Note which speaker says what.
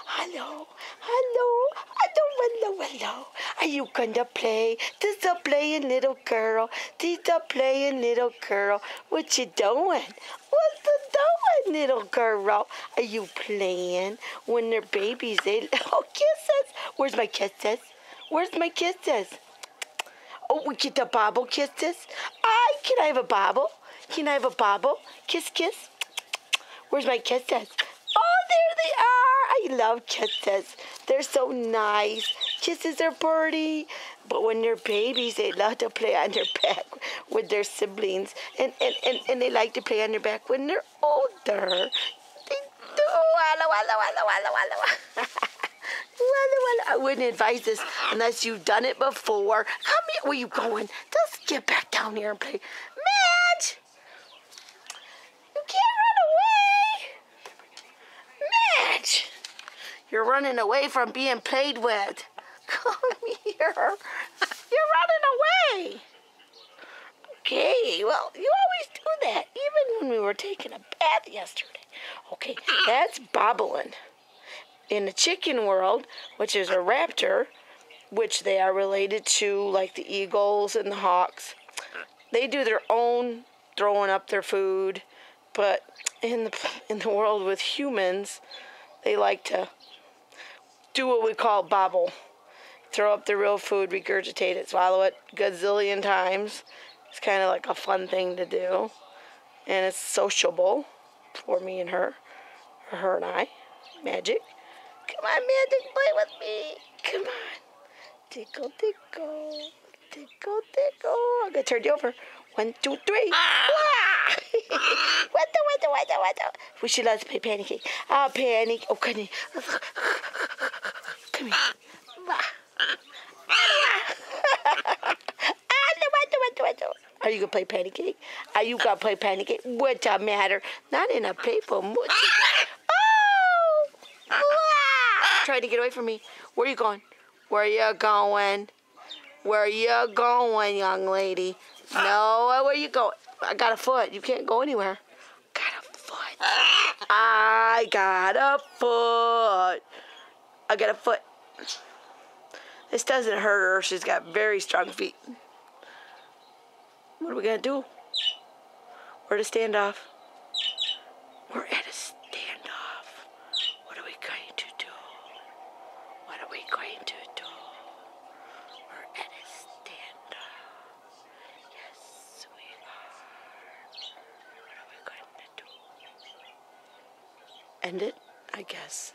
Speaker 1: hello, hello, hello, hello, hello. Are you gonna play? This a playing little girl. This a playing little girl. What you doing? What's the doing, little girl? Are you playing? When they're babies, they kisses. Where's my kisses? Where's my kisses? Oh, we get the bobble kisses. Can I have a bobble? Can I have a bobble? Kiss, kiss. Where's my kisses? Oh, there they are. I love kisses. They're so nice. Kisses are pretty. But when they're babies, they love to play on their back with their siblings. And they like to play on their back when they're older. They do. Hello, hello, hello, hello, hello. Well, I wouldn't advise this unless you've done it before. Come here. Where you going? Just get back down here and play. Madge! You can't run away! Madge! You're running away from being played with. Come here. You're running away. Okay, well, you always do that, even when we were taking a bath yesterday. Okay, that's bobbling. In the chicken world, which is a raptor, which they are related to, like the eagles and the hawks, they do their own throwing up their food. But in the world with humans, they like to do what we call bobble. Throw up their real food, regurgitate it, swallow it gazillion times. It's kind of like a fun thing to do. And it's sociable for me and her, or her and I. Magic. Come on, Magic, play with me. Come on. Tickle, tickle. Tickle, tickle. I'm going to turn you over. 1, 2, 3. What the? We should let us play patty cake. Patty. Oh, come here. Come here. Are you going to play patty cake? Are you going to play patty cake? What's the matter? Not in a paper. Trying to get away from me. Where are you going? Where are you going? Where are you going, young lady? No, where are you going? I got a foot. You can't go anywhere. Got a foot. I got a foot. I got a foot. This doesn't hurt her. She's got very strong feet. What are we going to do? We're at a standoff. We're at a standoff. What are we going to do? What are we going to do? We're at a standoff. Yes, we are. What are we going to do? End it? I guess.